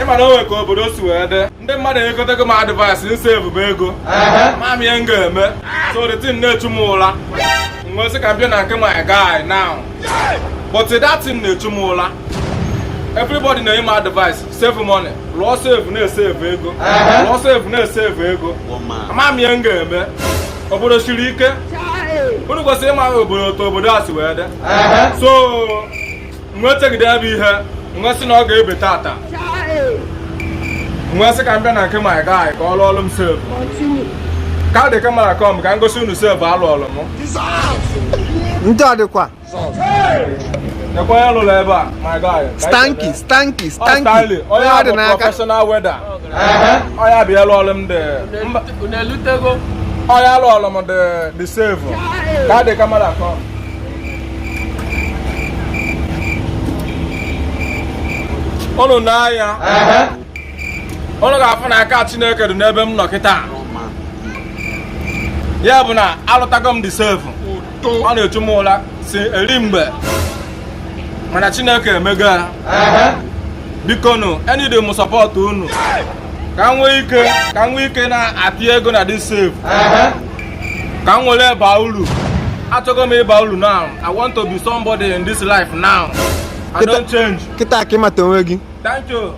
ịma na o nwe ka obodo si wee dị ndị mmadụ ekotego m advice nsave bụ ego ma m ihe m ga-eme so the thing na-echu m ụra nwee sị ka m bịa na nke my guy now but that thing na-echu m ụra everybody na-enye m advice save money lụọ save na-esave ego lụọ save na-esave ego ama m ihe m ga-eme obodo siri ike unu kwesịrị ịma obodo otu obodo a si wee dị so nwee tegide ebe ihe nwee sị na ọ ga-ebe tata nwee sị ka m bịa na nke my guy ka ọ lụọ ọrụ m save ka dị kamera kọm ka m gosi unu save alụ ọrụ m ndị ọ dịkwa nekwa onye lụrụ ebe a my guy stanky onye ọ dị n'aka professional weather onye bịa lụ ọrụ m dị onye lụ ọrụ m dị save ka dị kamera kọm unu n'anya unu ga-afụ na aka Chineke dị n'ebe m nọ kịta ya bụ na alụtago m dị save ọ na-echu m ụra si eri mgbe mana Chineke emego ya biko nụ enyi dị m sọpọtụ unu ka m nwee ike na-atị ego na dị save ka m nwere ịba uru achọgo m ịba uru now. I want to be somebody in this life now. I don't change. Kita ka ịmata onwe gị. Thank you.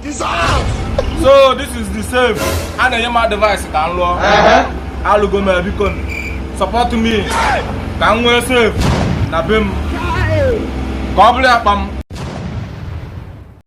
So this is the save. A na-enye m advice ka m lụọ. Alụgo m biko support me ka m nwee save na be m ka ọ bụrụ akpa m